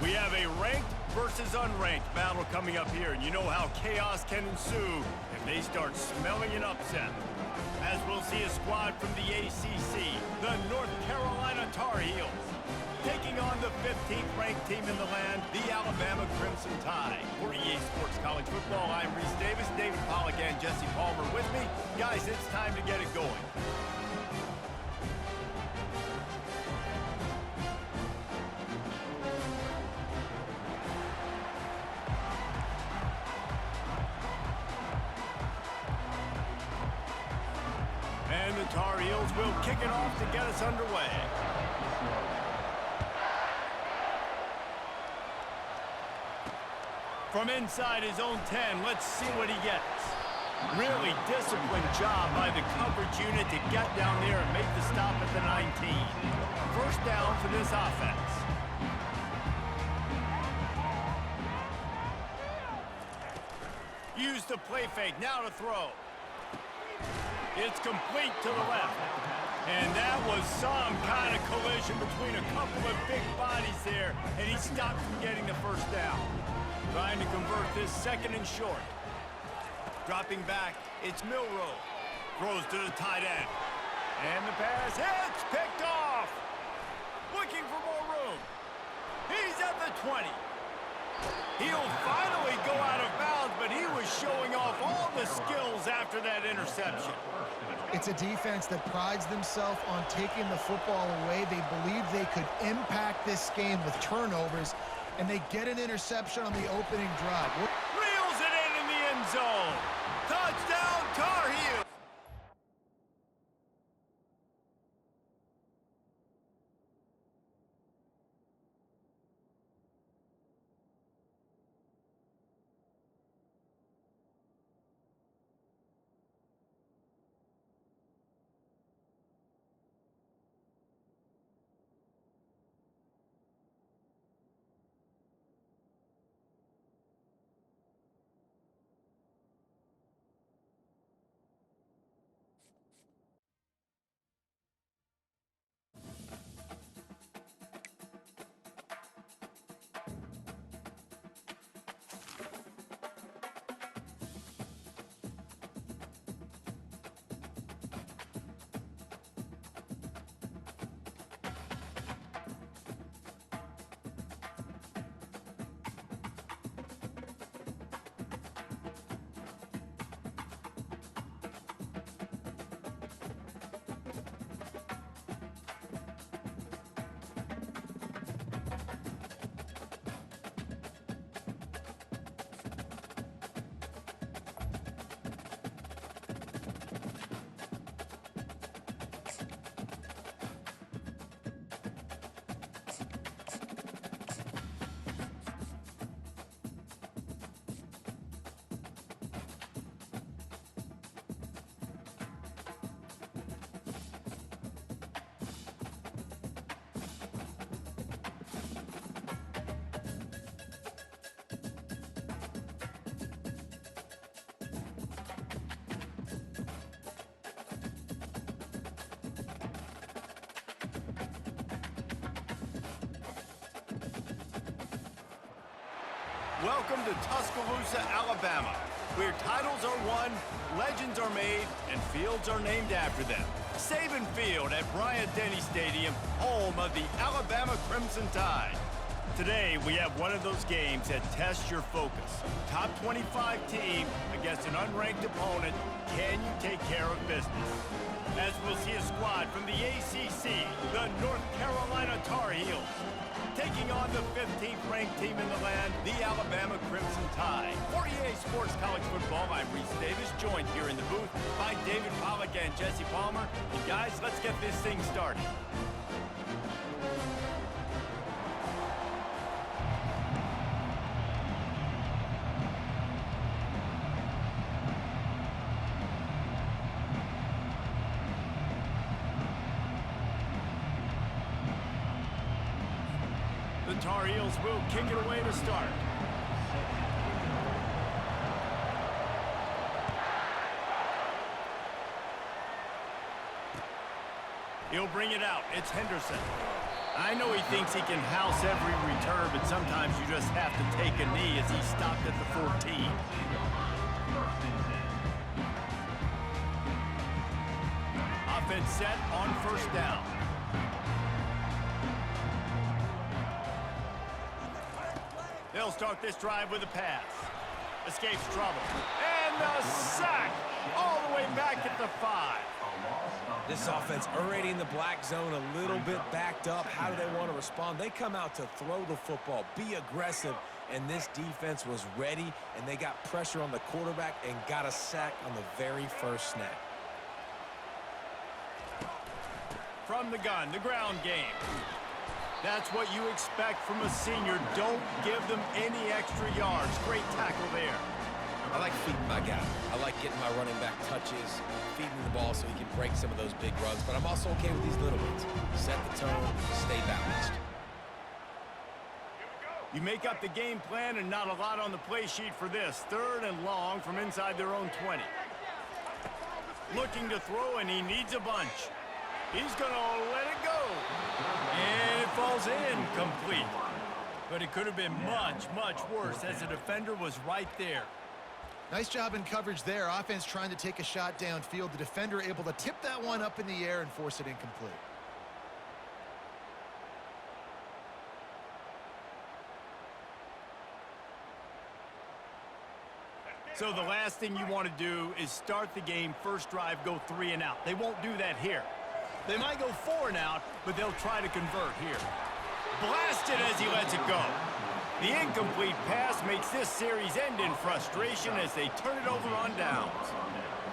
We have a ranked versus unranked battle coming up here, and you know how chaos can ensue if they start smelling an upset. As we'll see a squad from the ACC, the North Carolina Tar Heels, taking on the 15th ranked team in the land, the Alabama Crimson Tide. For EA Sports College Football, I'm Reese Davis, David Pollack and Jesse Palmer with me. Guys, it's time to get it going. And the Tar Heels will kick it off to get us underway. From inside his own 10, let's see what he gets. Really disciplined job by the coverage unit to get down there and make the stop at the 19. First down for this offense. Use the play fake, now to throw. It's complete to the left. And that was some kind of collision between a couple of big bodies there, and he stopped from getting the first down. Trying to convert this second and short. Dropping back, it's Milroe. Throws to the tight end. And the pass hits, picked off. Looking for more room. He's at the 20. He'll finally go out of bounds, but he was showing off all the skills after that interception. It's a defense that prides themselves on taking the football away. They believe they could impact this game with turnovers, and they get an interception on the opening drive. Reels it in the end zone. Touchdown, Tar Heels. Welcome to Tuscaloosa, Alabama, where titles are won, legends are made, and fields are named after them. Saban Field at Bryant-Denny Stadium, home of the Alabama Crimson Tide. Today, we have one of those games that tests your focus. Top 25 team against an unranked opponent. Can you take care of business? As we'll see a squad from the ACC, the North Carolina Tar Heels, taking on the 15th ranked team in the land, the Alabama Crimson Tide. For EA Sports College Football, I'm Reese Davis, joined here in the booth by David Pollack and Jesse Palmer. And guys, let's get this thing started. The Tar Heels will kick it away to start. He'll bring it out. It's Henderson. I know he thinks he can house every return, but sometimes you just have to take a knee as he stopped at the 14. Offense set on first down. They'll start this drive with a pass. Escapes trouble. And a sack all the way back at the 5. This offense already in the black zone, a little bit backed up. How do they want to respond? They come out to throw the football, be aggressive, and this defense was ready, and they got pressure on the quarterback and got a sack on the very first snap. From the gun, the ground game. That's what you expect from a senior. Don't give them any extra yards. Great tackle there. I like feeding my guy. I like getting my running back touches, feeding the ball so he can break some of those big runs. But I'm also okay with these little ones. Set the tone, stay balanced. You make up the game plan and not a lot on the play sheet for this. 3rd and long from inside their own 20. Looking to throw, and he needs a bunch. He's going to let it go. And it falls in complete. But it could have been much, much worse as the defender was right there. Nice job in coverage there. Offense trying to take a shot downfield. The defender able to tip that one up in the air and force it incomplete. So the last thing you want to do is start the game, first drive, go 3 and out. They won't do that here. They might go 4 and out, but they'll try to convert here. Blasted as he lets it go. The incomplete pass makes this series end in frustration as they turn it over on downs.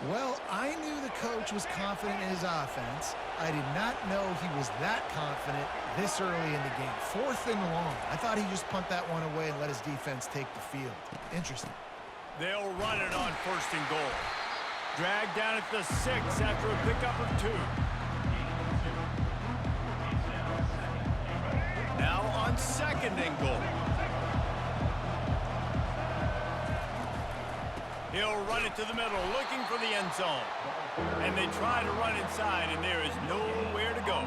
Well, I knew the coach was confident in his offense. I did not know he was that confident this early in the game. 4th and long. I thought he'd just punt that one away and let his defense take the field. Interesting. They'll run it on 1st and goal. Dragged down at the 6 after a pickup of 2. Now on 2nd and goal. He'll run it to the middle, looking for the end zone. And they try to run inside, and there is nowhere to go.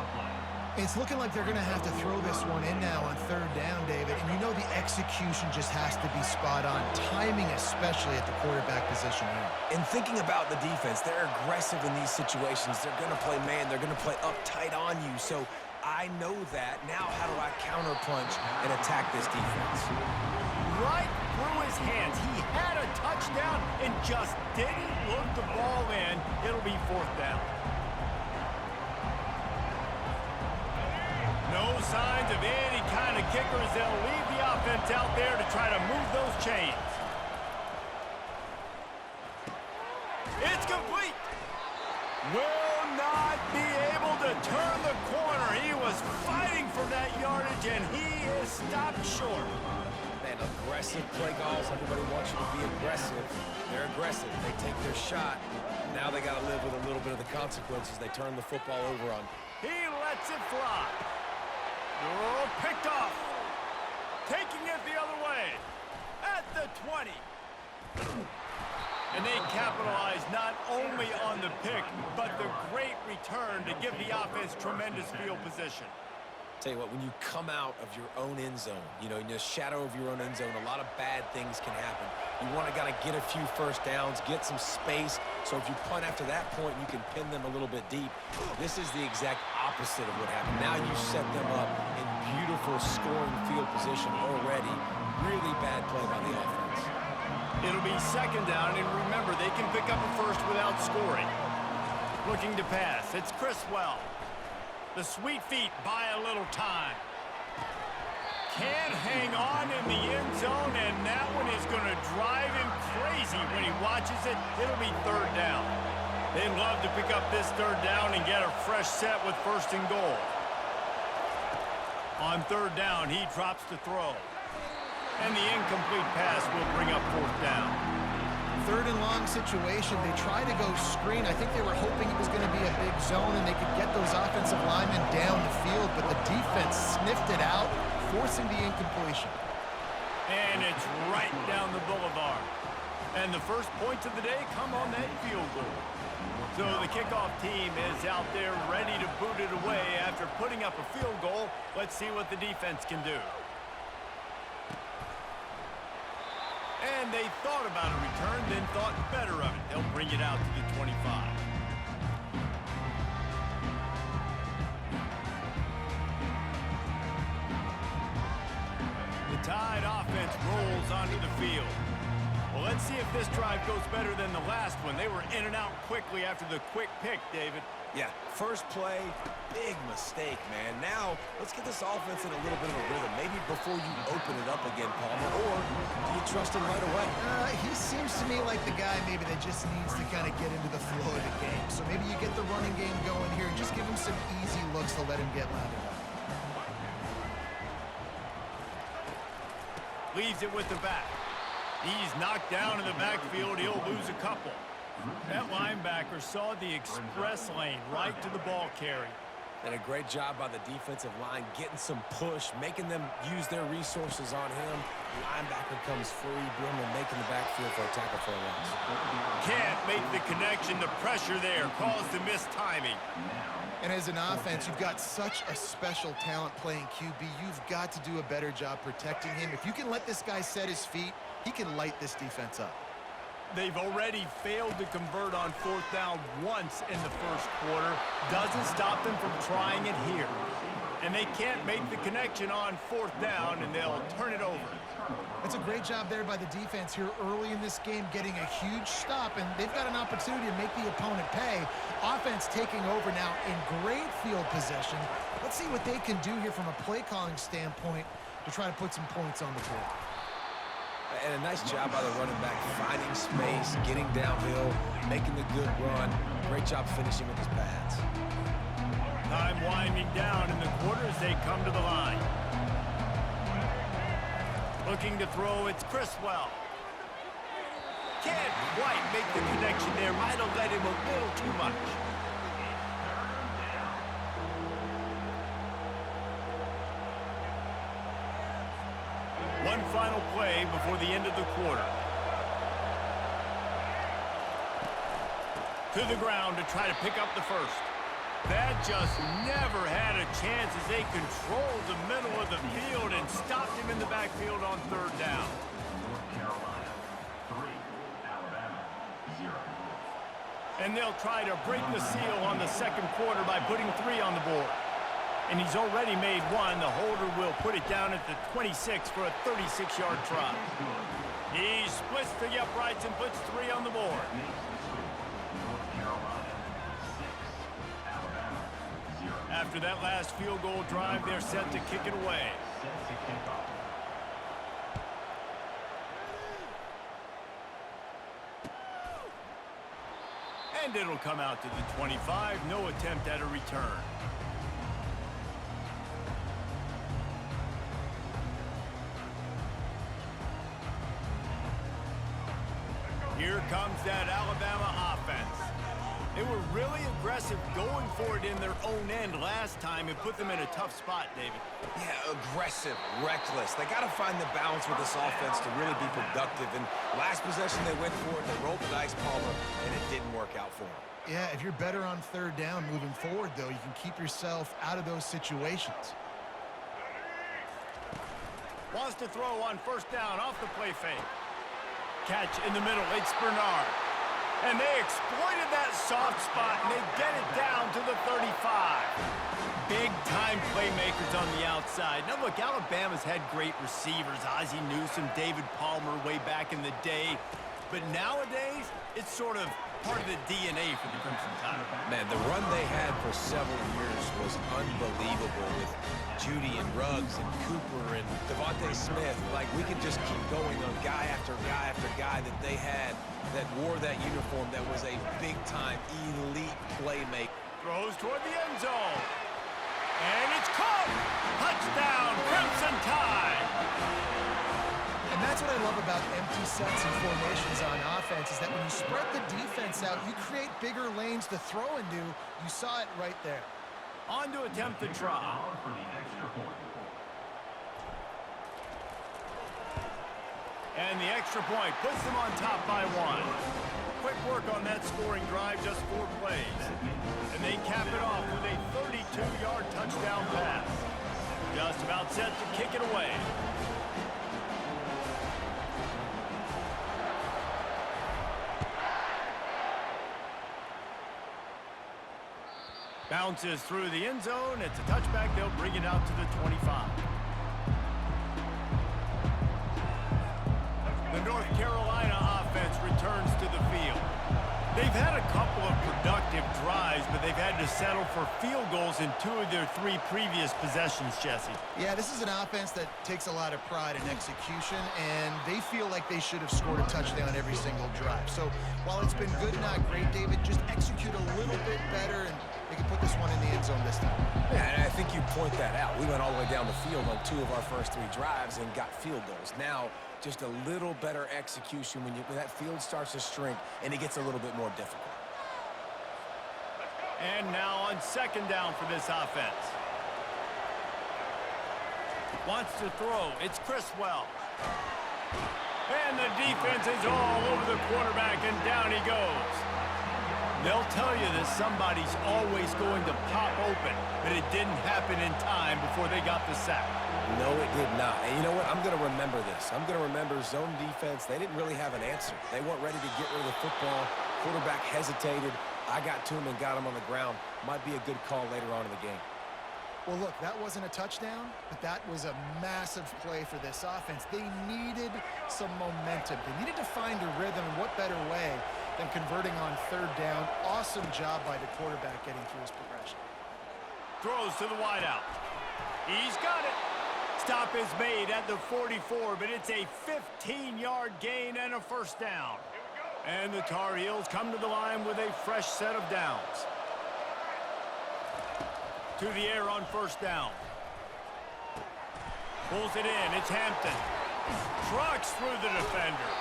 It's looking like they're going to have to throw this one in now on 3rd down, David. And you know the execution just has to be spot on. Timing especially at the quarterback position here. And thinking about the defense, they're aggressive in these situations. They're going to play man. They're going to play up tight on you. So I know that. Now how do I counterpunch and attack this defense? Right through his hands. He had a touchdown and just didn't look the ball in. It'll be 4th down. No signs of any kind of kickers. They'll leave the offense out there to try to move those chains. It's complete. Will not be able to turn the corner. He was fighting for that yardage, and he is stopped short. Man, aggressive play calls. Everybody wants you to be aggressive. They're aggressive. They take their shot. Now they got to live with a little bit of the consequences. They turn the football over on. He lets it fly. Oh, picked off. Taking it the other way. At the 20. And they capitalize not only on the pick, but the great return to give the offense tremendous field position. Tell you what, when you come out of your own end zone, you know, in the shadow of your own end zone, a lot of bad things can happen. You want to get a few first downs, get some space, so if you punt after that point, you can pin them a little bit deep. This is the exact opposite of what happened. Now you set them up in beautiful scoring field position already. Really bad play by the offense. It'll be 2nd down, and remember, they can pick up a first without scoring. Looking to pass, it's Criswell. The sweet feet buy a little time. Can't hang on in the end zone, and that one is going to drive him crazy when he watches it. It'll be 3rd down. They'd love to pick up this 3rd down and get a fresh set with 1st and goal. On 3rd down, he drops to throw. And the incomplete pass will bring up 4th down. 3rd and long situation. They try to go screen. I think they were hoping it was going to be a big zone and they could get those offensive linemen down the field, but the defense sniffed it out, forcing the incompletion. And it's right down the boulevard. And the first points of the day come on that field goal. So the kickoff team is out there ready to boot it away after putting up a field goal. Let's see what the defense can do. And they thought about a return, then thought better of it. They'll bring it out to the 25. The Tide offense rolls onto the field. Well, let's see if this drive goes better than the last one. They were in and out quickly after the quick pick, David. Yeah, first play, big mistake, man. Now, let's get this offense in a little bit of a rhythm. Maybe before you open it up again, Palmer, or do you trust him right away? He seems to me like the guy maybe that just needs to kind of get into the flow of the game. So maybe you get the running game going here and just give him some easy looks to let him get landed on. Leaves it with the back. He's knocked down in the backfield. He'll lose a couple. That linebacker saw the express lane right to the ball carrier. And a great job by the defensive line getting some push, making them use their resources on him. The linebacker comes free, Billman making the backfield for a tackle for a loss. Can't make the connection. The pressure there caused the missed timing. And as an offense, you've got such a special talent playing QB. You've got to do a better job protecting him. If you can let this guy set his feet, he can light this defense up. They've already failed to convert on fourth down once in the first quarter. Doesn't stop them from trying it here. And they can't make the connection on fourth down, and they'll turn it over. That's a great job there by the defense here early in this game, getting a huge stop, and they've got an opportunity to make the opponent pay. Offense taking over now in great field possession. Let's see what they can do here from a play-calling standpoint to try to put some points on the board. And a nice job by the running back, finding space, getting downhill, making the good run. Great job finishing with his pads. Time winding down in the quarter as they come to the line. Looking to throw, it's Criswell. Can't quite make the connection there. Might have let him a little too much. One final play before the end of the quarter. To the ground to try to pick up the first. That just never had a chance as they controlled the middle of the field and stopped him in the backfield on third down. And they'll try to break the seal on the second quarter by putting 3 on the board. And he's already made one. The holder will put it down at the 26 for a 36-yard try. He splits the uprights and puts 3 on the board. After that last field goal drive, they're set to kick it away. And it'll come out to the 25. No attempt at a return. Here comes that Alabama offense. They were really aggressive going for it in their own end last time and put them in a tough spot, David. Yeah, aggressive, reckless. They got to find the balance with this offense to really be productive. And last possession, they went for it. They rolled the dice, Palmer, and it didn't work out for them. Yeah, if you're better on third down moving forward, though, you can keep yourself out of those situations. Wants to throw on first down off the play fake. Catch in the middle, it's Bernard. And they exploited that soft spot, and they get it down to the 35. Big-time playmakers on the outside. Now, look, Alabama's had great receivers. Ozzie Newsome, David Palmer way back in the day. But nowadays, it's sort of part of the DNA for the Crimson Tide. Man, the run they had for several years was unbelievable with Judy and Ruggs and Cooper and Devontae Smith. Like, we could just keep going on guy after guy after guy that they had that wore that uniform that was a big-time elite playmaker. Throws toward the end zone. And it's caught! Touchdown, Crimson Tide! And that's what I love about empty sets and formations on offense is that when you spread the defense out, you create bigger lanes to throw into. You saw it right there. On to attempt the try. And the extra point puts them on top by 1. quick work on that scoring drive, just 4 plays. And they cap it off with a 32-yard touchdown pass. Just about set to kick it away. Bounces through the end zone. It's a touchback. They'll bring it out to the 25. The North Carolina offense returns to the field. They've had a couple of productive drives, but they've had to settle for field goals in 2 of their 3 previous possessions, Jesse. Yeah, this is an offense that takes a lot of pride in execution, and they feel like they should have scored a touchdown every single drive. So while it's been good, not great, David, just execute a little bit better, and they can put this one in the end zone this time. Yeah, and I think you point that out. We went all the way down the field on 2 of our first 3 drives and got field goals. Now, just a little better execution when that field starts to shrink and it gets a little bit more difficult. And now on 2nd down for this offense. Wants to throw. It's Criswell. And the defense is all over the quarterback, and down he goes. They'll tell you that somebody's always going to pop open, but it didn't happen in time before they got the sack. No, it did not. And you know what? I'm going to remember this. I'm going to remember zone defense. They didn't really have an answer. They weren't ready to get rid of the football. Quarterback hesitated. I got to him and got him on the ground. Might be a good call later on in the game. Well, look, that wasn't a touchdown, but that was a massive play for this offense. They needed some momentum. They needed to find a rhythm, and what better way than converting on 3rd down. Awesome job by the quarterback getting through his progression. Throws to the wideout. He's got it. Stop is made at the 44, but it's a 15-yard gain and a 1st down. And the Tar Heels come to the line with a fresh set of downs. To the air on 1st down. Pulls it in. It's Hampton. Trucks through the defender.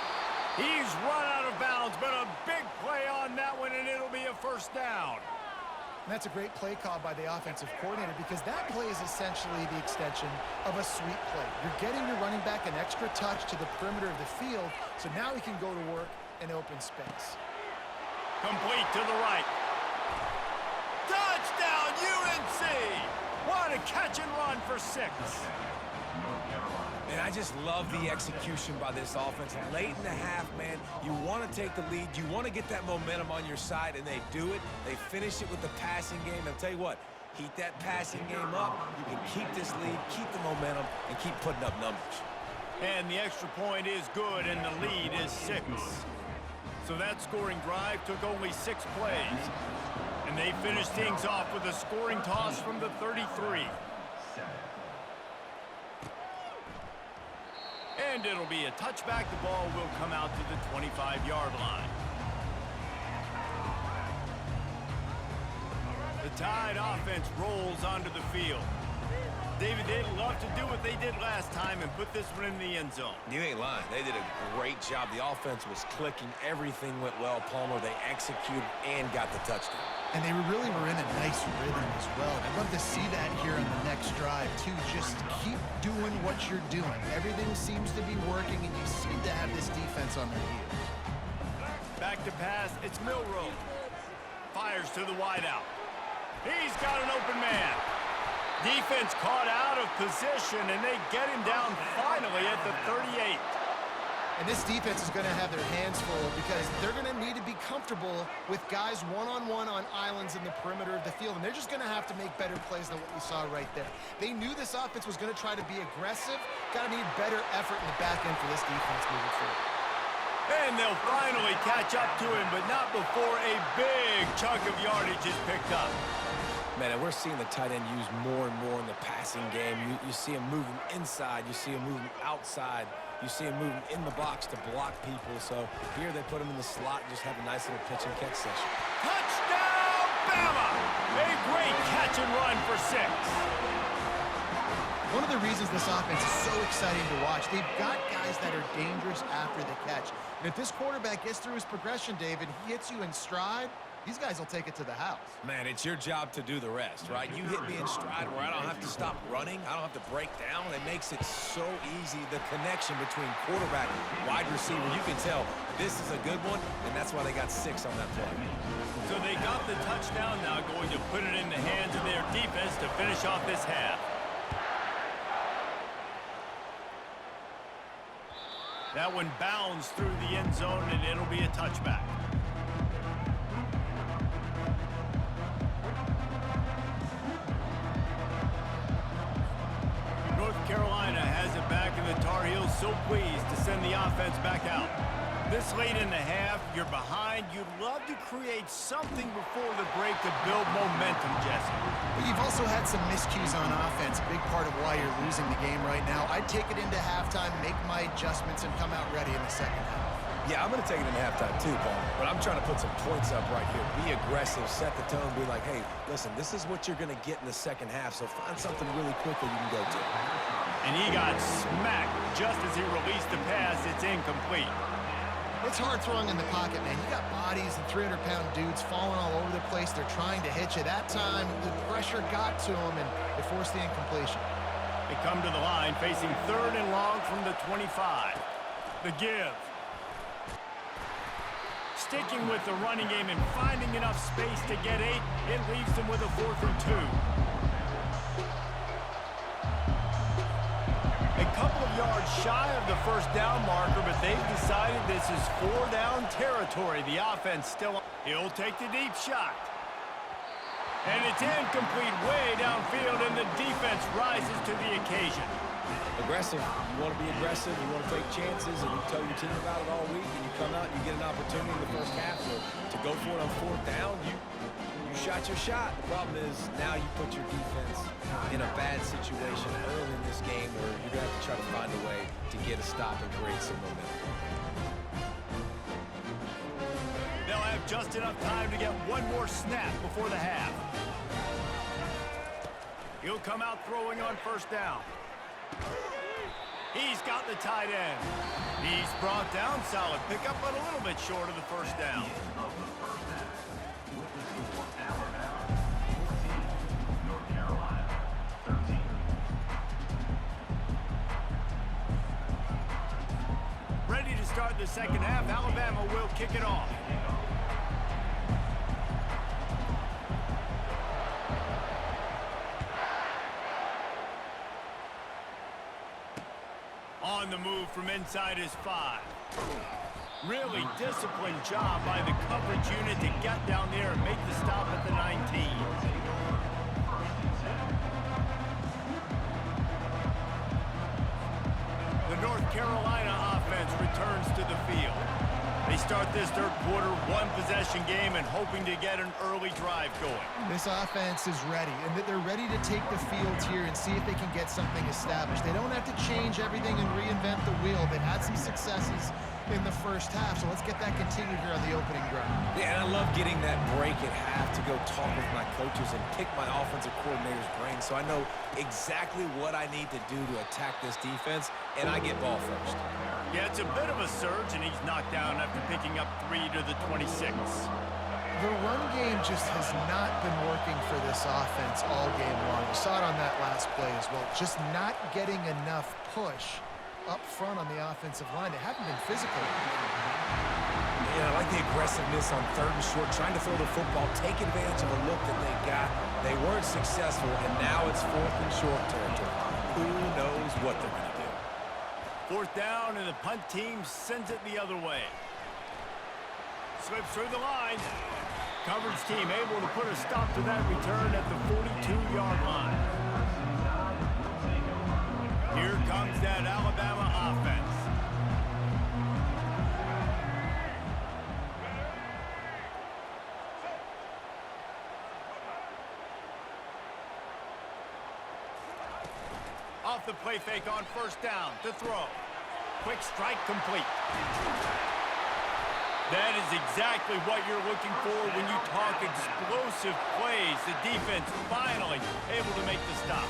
He's run out of bounds, but a big play on that one, and it'll be a 1st down. And that's a great play call by the offensive coordinator, because that play is essentially the extension of a sweep play. You're getting your running back an extra touch to the perimeter of the field, so now he can go to work in open space. Complete to the right. Touchdown, UNC! What a catch and run for 6. And I just love the execution by this offense. Late in the half, man, you want to take the lead. You want to get that momentum on your side, and they do it. They finish it with the passing game. I'll tell you what, heat that passing game up. You can keep this lead, keep the momentum, and keep putting up numbers. And the extra point is good, and the lead is 6. So that scoring drive took only 6 plays. And they finished things off with a scoring toss from the 33. And it'll be a touchback. The ball will come out to the 25-yard line. The Tide offense rolls onto the field. David, they'd love to do what they did last time and put this one in the end zone. You ain't lying. They did a great job. The offense was clicking. Everything went well, Palmer. They executed and got the touchdown. And they really were in a nice rhythm as well. I'd love to see that here on the next drive, too. Just keep doing what you're doing. Everything seems to be working, and you seem to have this defense on their heels. Back to pass. It's Milroe. Fires to the wideout. He's got an open man. Defense caught out of position, and they get him down finally at the 38. And this defense is going to have their hands full, because they're going to need to be comfortable with guys one-on-one on islands in the perimeter of the field, and they're just going to have to make better plays than what we saw right there. They knew this offense was going to try to be aggressive. Got to need better effort in the back end for this defense moving forward. And they'll finally catch up to him, but not before a big chunk of yardage is picked up. Man, and we're seeing the tight end used more and more in the passing game. You see him moving inside. You see him moving outside. You see him moving in the box to block people. So here they put him in the slot and just have a nice little pitch and catch session. Touchdown, Bama! A great catch and run for 6. One of the reasons this offense is so exciting to watch, they've got guys that are dangerous after the catch. And if this quarterback gets through his progression, David, he hits you in stride, these guys will take it to the house. Man, it's your job to do the rest, right? You hit me in stride where I don't have to stop running. I don't have to break down. It makes it so easy, the connection between quarterback, wide receiver. You can tell this is a good one, and that's why they got 6 on that play. So they got the touchdown, now going to put it in the hands of their defense to finish off this half. That one bounds through the end zone, and it'll be a touchback. North Carolina has it back, and the Tar Heels so pleased to send the offense back out. This late in the half, you're behind. You'd love to create something before the break to build momentum, Jesse. But you've also had some miscues on offense, a big part of why you're losing the game right now. I'd take it into halftime, make my adjustments, and come out ready in the second half. Yeah, I'm going to take it into halftime too, Paul. But I'm trying to put some points up right here. Be aggressive, set the tone, be like, hey, listen, this is what you're going to get in the second half, so find something really quickly you can go to. And he got smacked just as he released the pass. It's incomplete. It's hard throwing in the pocket, man. You got bodies and 300-pound dudes falling all over the place. They're trying to hit you. That time, the pressure got to them, and it forced the incompletion. They come to the line, facing 3rd and long from the 25. The give. Sticking with the running game and finding enough space to get 8, it leaves them with a 4th and 2. A couple of yards shy of the first down marker, but they've decided this is 4-down territory. The offense still on. He'll take the deep shot. And it's incomplete way downfield, and the defense rises to the occasion. Aggressive. You want to be aggressive. You want to take chances, and you tell your team about it all week, and you come out and you get an opportunity in the first half to go for it on 4th down. You shot your shot. The problem is now you put your defense in a bad situation early in this game where you're going to have to try to find a way to get a stop and create some momentum. They'll have just enough time to get one more snap before the half. He'll come out throwing on 1st down. He's got the tight end. He's brought down. Solid pickup, but a little bit short of the 1st down. Ready to start the second half. Alabama will kick it off. On the move from inside his 5. Really disciplined job by the coverage unit to get down there and make the stop at the 19. The North Carolina offense returns to the field. They start this 3rd quarter, 1-possession game, and hoping to get an early drive going. This offense is ready, and they're ready to take the field here and see if they can get something established. They don't have to change everything and reinvent the wheel. They've had some successes in the first half, so let's get that continued here on the opening drive. Yeah, and I love getting that break at half to go talk with my coaches and pick my offensive coordinator's brain so I know exactly what I need to do to attack this defense, and I get ball first. Yeah, it's a bit of a surge, and he's knocked down after picking up 3 to the 26. The run game just has not been working for this offense all game long. You saw it on that last play as well. Just not getting enough push up front on the offensive line. They haven't been physical. Yeah, I like the aggressiveness on 3rd and short, trying to throw the football, take advantage of a look that they got. They weren't successful, and now it's 4th and short territory. Who knows what they're going to do? 4th down, and the punt team sends it the other way. Slips through the line. Coverage team able to put a stop to that return at the 42-yard line. Here comes that Alabama offense. Off the play fake on 1st down to throw. Quick strike complete. That is exactly what you're looking for when you talk explosive plays. The defense finally able to make the stop.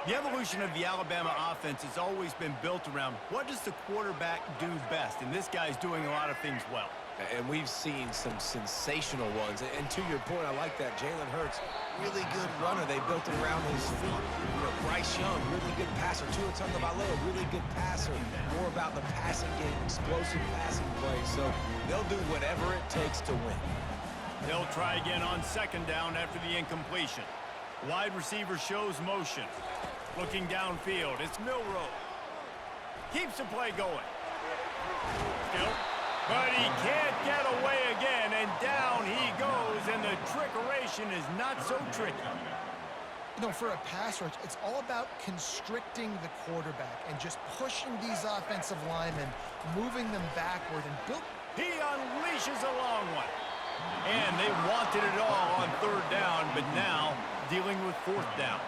The evolution of the Alabama offense has always been built around what does the quarterback do best, and this guy's doing a lot of things well. And we've seen some sensational ones. And to your point, I like that. Jalen Hurts, really good runner. They built it around his feet. You know, Bryce Young, really good passer. Tua Tagovailoa, really good passer. More about the passing game, explosive passing plays. So they'll do whatever it takes to win. They'll try again on second down after the incompletion. Wide receiver shows motion. Looking downfield, it's Milroe. Keeps the play going. Still. But he can't get away again, and down he goes, and the trickeration is not so tricky. You know, for a pass rush, it's all about constricting the quarterback and just pushing these offensive linemen, moving them backward, and He unleashes a long one. And they wanted it all on third down, but now dealing with fourth down.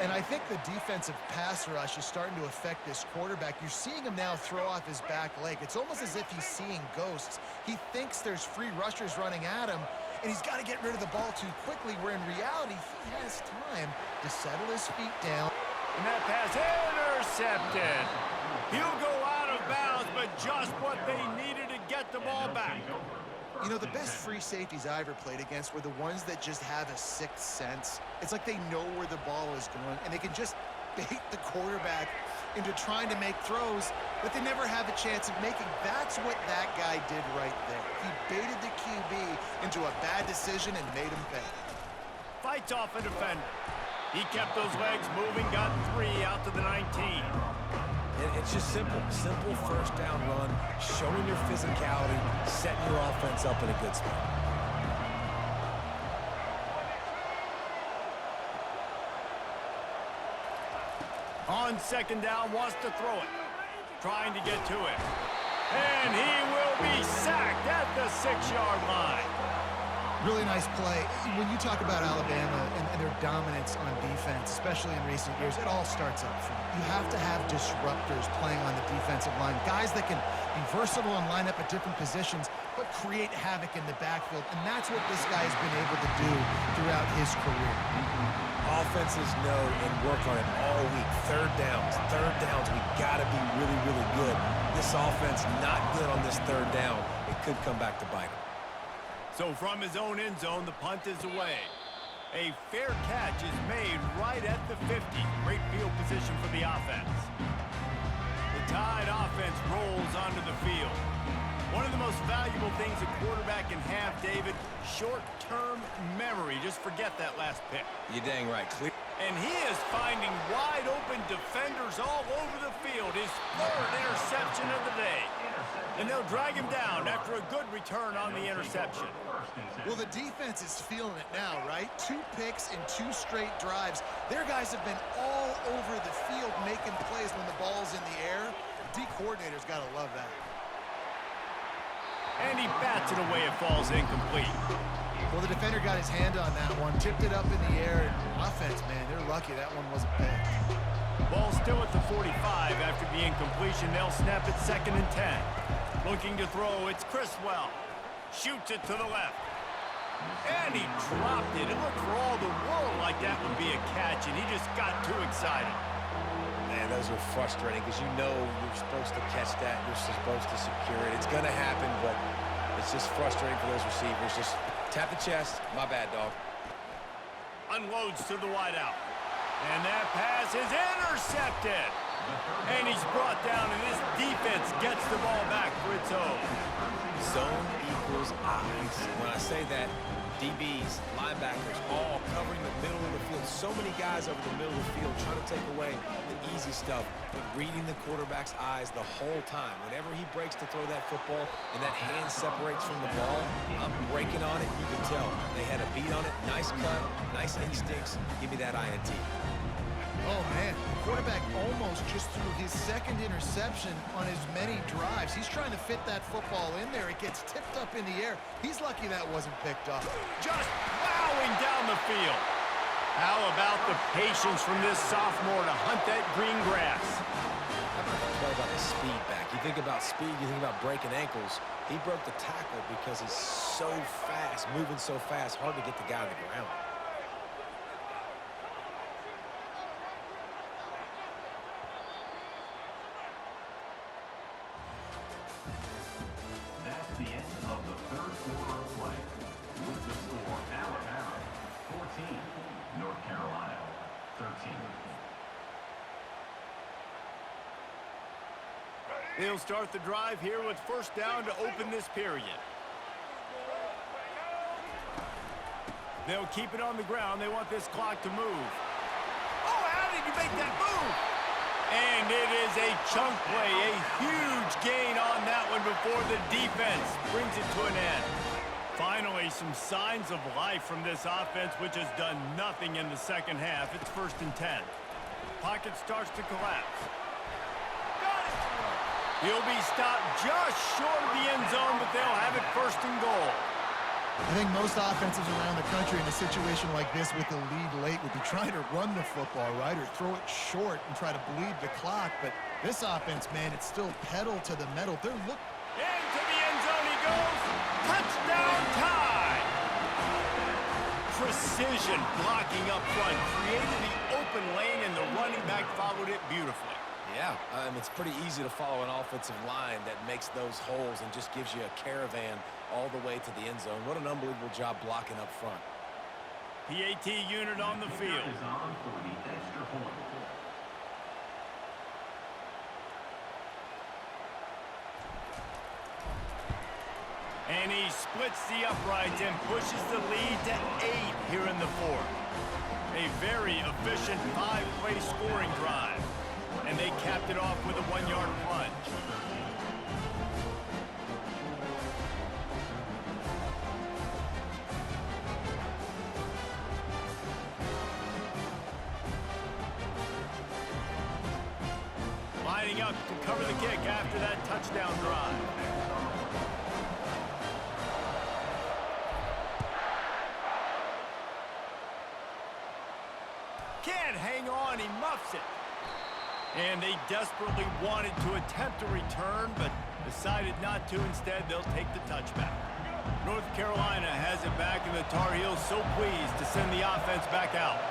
And I think the defensive pass rush is starting to affect this quarterback. You're seeing him now throw off his back leg. It's almost as if he's seeing ghosts. He thinks there's free rushers running at him, and he's got to get rid of the ball too quickly, where in reality, he has time to settle his feet down. And that pass intercepted. He'll go out of bounds, but just what they needed to get the ball back. You know, the best free safeties I ever played against were the ones that just have a sixth sense. It's like they know where the ball is going, and they can just bait the quarterback into trying to make throws that they never have a chance of making. That's what that guy did right there. He baited the QB into a bad decision and made him pay. Fights off a defender. He kept those legs moving, got 3 out to the 19. It's just simple first down run, showing your physicality, setting your offense up in a good spot. On second down, wants to throw it. Trying to get to it. And he will be sacked at the 6-yard line. Really nice play. When you talk about Alabama and their dominance on defense, especially in recent years, it all starts up front. You have to have disruptors playing on the defensive line, guys that can be versatile and line up at different positions, but create havoc in the backfield, and that's what this guy has been able to do throughout his career. Offenses know and work on it all week. Third downs, we gotta be really, really good. This offense not good on this third down. It could come back to bite him. So from his own end zone, the punt is away. A fair catch is made right at the 50. Great field position for the offense. The Tide offense rolls onto the field. One of the most valuable things a quarterback can have, David, short-term memory. Just forget that last pick. You're dang right. Clear. And he is finding wide-open defenders all over the field. His 3rd interception of the day. And they'll drag him down after a good return on the interception. Well, the defense is feeling it now, right? 2 picks in 2 straight drives. Their guys have been all over the field making plays when the ball's in the air. D coordinator's got to love that. And he bats it away. It falls incomplete. Well, the defender got his hand on that one, tipped it up in the air. And offense, man, they're lucky that one wasn't picked. Ball still at the 45 after the incompletion. They'll snap it 2nd and 10. Looking to throw, it's Criswell. Shoots it to the left. And he dropped it. It looked for all the world like that would be a catch, and he just got too excited. Man, those are frustrating because you know you're supposed to catch that. You're supposed to secure it. It's going to happen, but it's just frustrating for those receivers. Just tap the chest. My bad, dog. Unloads to the wideout. And that pass is intercepted. And he's brought down, and this defense gets the ball back for its own. Zone equals eyes. When I say that, DBs, linebackers, all covering the middle of the field. So many guys over the middle of the field trying to take away the easy stuff, but reading the quarterback's eyes the whole time. Whenever he breaks to throw that football and that hand separates from the ball, I'm breaking on it. You can tell. They had a beat on it. Nice cut, nice instincts. Give me that INT. Oh, man, the quarterback almost just threw his 2nd interception on as many drives. He's trying to fit that football in there. It gets tipped up in the air. He's lucky that wasn't picked up. Just plowing down the field. How about the patience from this sophomore to hunt that green grass? How about the play about the speed back? You think about speed, you think about breaking ankles. He broke the tackle because he's so fast, moving so fast, hard to get the guy on the ground. third quarter of play. With the score, Alabama 14, North Carolina 13. They'll start the drive here with first down to open this period. They'll keep it on the ground. They want this clock to move. Oh, how did you make that move? And it is a chunk play, a huge gain on that one before the defense brings it to an end. Finally, some signs of life from this offense, which has done nothing in the second half. It's 1st and 10. Pocket starts to collapse. He'll be stopped just short of the end zone, but they'll have it 1st and goal. I think most offenses around the country in a situation like this with the lead late would be trying to run the football, right, or throw it short and try to bleed the clock. But this offense, man, it's still pedal to the metal. They're looking. Into the end zone he goes. Touchdown tie. Precision blocking up front created the open lane, and the running back followed it beautifully. Yeah, it's pretty easy to follow an offensive line that makes those holes and just gives you a caravan all the way to the end zone. What an unbelievable job blocking up front. PAT unit on the field. Is on for the extra point. And he splits the uprights and pushes the lead to 8 here in the 4th. A very efficient 5-play scoring drive. And they capped it off with a 1-yard plunge. Lining up to cover the kick after that touchdown drive. Can't hang on, he muffs it. And they desperately wanted to attempt a return, but decided not to. Instead, they'll take the touchback. North Carolina has it back, and the Tar Heels so pleased to send the offense back out.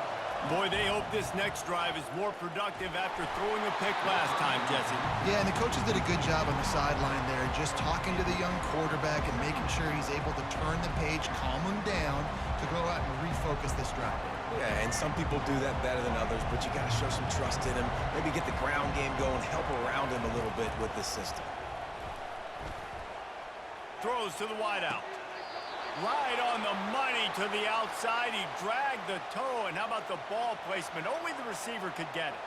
Boy, they hope this next drive is more productive after throwing a pick last time, Jesse. Yeah, and the coaches did a good job on the sideline there, just talking to the young quarterback and making sure he's able to turn the page, calm him down to go out and refocus this drive. Yeah, and some people do that better than others, but you got to show some trust in him. Maybe get the ground game going, help around him a little bit with this system. Throws to the wideout. Right on the money to the outside. He dragged the toe, and how about the ball placement? Only the receiver could get it.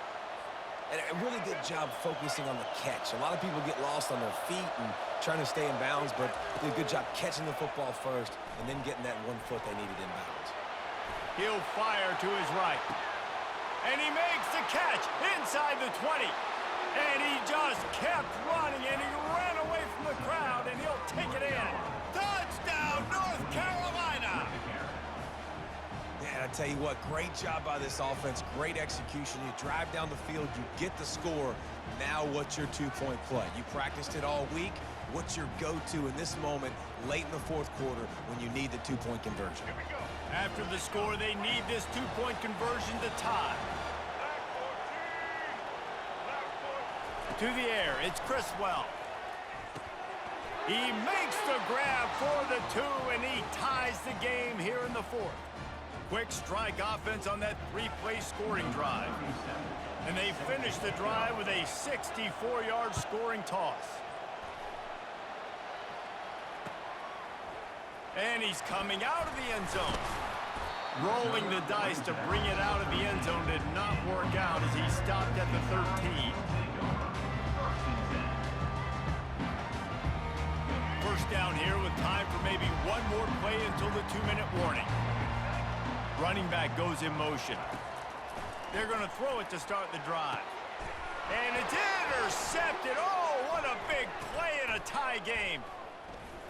And a really good job focusing on the catch. A lot of people get lost on their feet and trying to stay in bounds, but did a good job catching the football first and then getting that 1 foot they needed in bounds. He'll fire to his right. And he makes the catch inside the 20. And he just kept running, and he ran away from the crowd, and he'll take it in. Touchdown, North Carolina! Man, I tell you what, great job by this offense, great execution. You drive down the field, you get the score. Now what's your 2-point play? You practiced it all week. What's your go-to in this moment late in the 4th quarter when you need the 2-point conversion? Here we go. After the score, they need this 2-point conversion to tie. To the air, it's Criswell. He makes the grab for the 2, and he ties the game here in the 4th. Quick strike offense on that 3-play scoring drive. And they finish the drive with a 64-yard scoring toss. And he's coming out of the end zone. Rolling the dice to bring it out of the end zone did not work out as he stopped at the 13. First down here with time for maybe one more play until the 2-minute warning. Running back goes in motion. They're going to throw it to start the drive. And it's intercepted. Oh, what a big play in a tie game.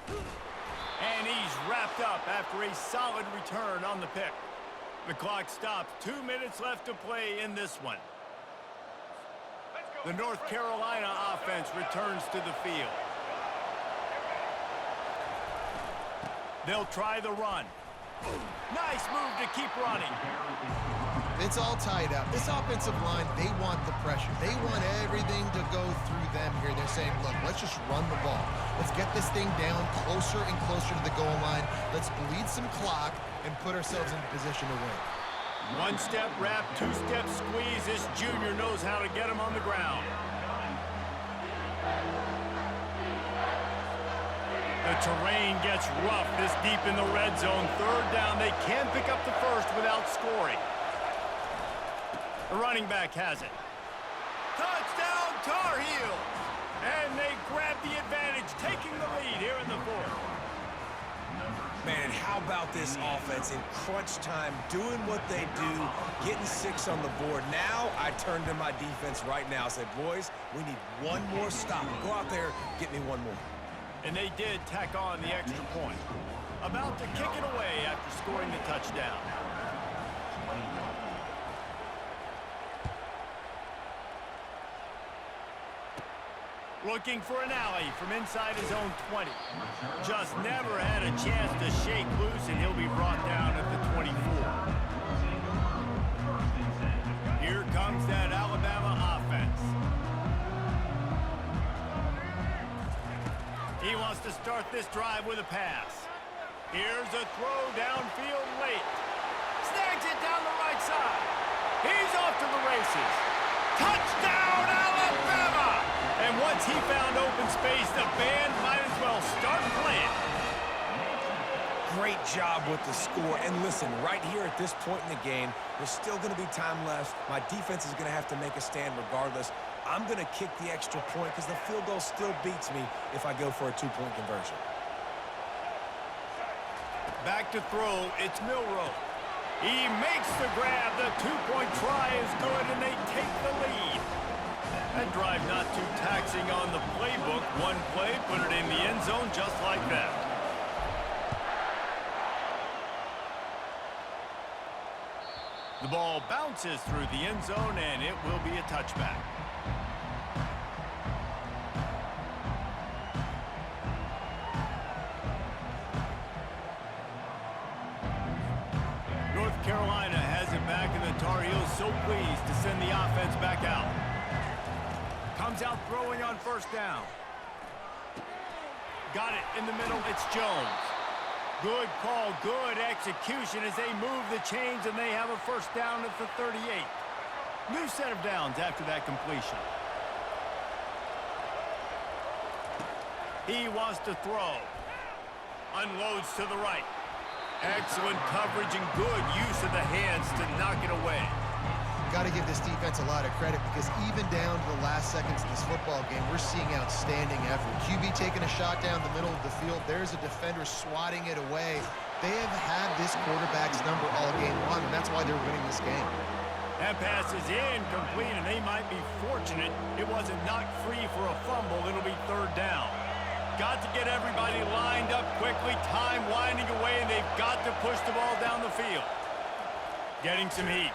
And he's wrapped up after a solid return on the pick. The clock stops. 2 minutes left to play in this one. The North Carolina offense returns to the field. They'll try the run. Nice move to keep running. It's all tied up. This offensive line, they want the pressure. They want everything to go through them here. They're saying, look, let's just run the ball. Let's get this thing down closer and closer to the goal line. Let's bleed some clock and put ourselves in position to win. One-step wrap, two-step squeeze. This junior knows how to get him on the ground. The terrain gets rough this deep in the red zone. Third down, they can pick up the first without scoring. The running back has it. Touchdown, Tar Heels! And they grab the advantage, taking the lead here in the fourth. Man, how about this offense in crunch time, doing what they do, getting 6 on the board. Now I turn to my defense right now. I said, boys, we need one more stop. Go out there, get me one more. And they did tack on the extra point. About to kick it away after scoring the touchdown. Looking for an alley from inside his own 20. Just never had a chance to shake loose, and he'll be brought down at the 24. Here comes that Alabama offense. He wants to start this drive with a pass. Here's a throw downfield late. Snags it down the right side. He's off to the races. Touchdown, Alabama! And once he found open space, the band might as well start playing. Great job with the score. And listen, right here at this point in the game, there's still going to be time left. My defense is going to have to make a stand regardless. I'm going to kick the extra point because the field goal still beats me if I go for a 2-point conversion. Back to throw, it's Milroe. He makes the grab. The 2-point try is good, and they take the lead. That drive not too taxing on the playbook. One play, put it in the end zone just like that. The ball bounces through the end zone, and it will be a touchback. North Carolina has it back, and the Tar Heels so pleased to send the offense back out. Comes out throwing on first down. Got it in the middle. It's Jones. Good call, good execution as they move the chains, and they have a first down at the 38. New set of downs after that completion. He wants to throw. Unloads to the right. Excellent coverage and good use of the hands to knock it away. Got to give this defense a lot of credit because even down to the last seconds of this football game, we're seeing outstanding effort. QB taking a shot down the middle of the field. There's a defender swatting it away. They have had this quarterback's number all game long, and that's why they're winning this game. That pass is incomplete, and they might be fortunate it wasn't knocked free for a fumble. It'll be third down. Got to get everybody lined up quickly. Time winding away, and they've got to push the ball down the field. Getting some heat.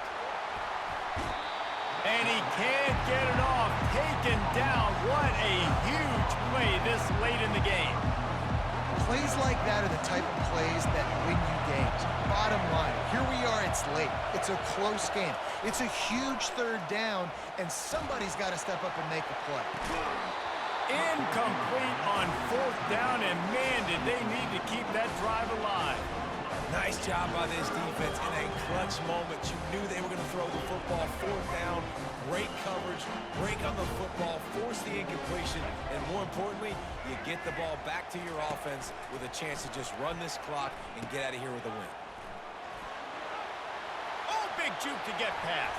And he can't get it off. Taken down. What a huge play this late in the game. Plays like that are the type of plays that win you games. Bottom line, here we are, it's late. It's a close game. It's a huge third down, and somebody's got to step up and make a play. Incomplete on fourth down, and man, did they need to keep that drive alive. Nice job by this defense in a clutch moment. You knew they were going to throw the football. Fourth down, great coverage, break on the football, force the incompletion, and more importantly, you get the ball back to your offense with a chance to just run this clock and get out of here with a win. Oh, big juke to get past.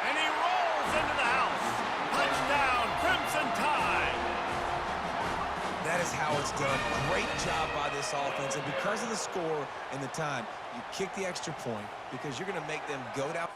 And he rolls into the house. Touchdown, Crimson Tide. That is how it's done. Great job by this offense. And because of the score and the time, you kick the extra point because you're going to make them go down.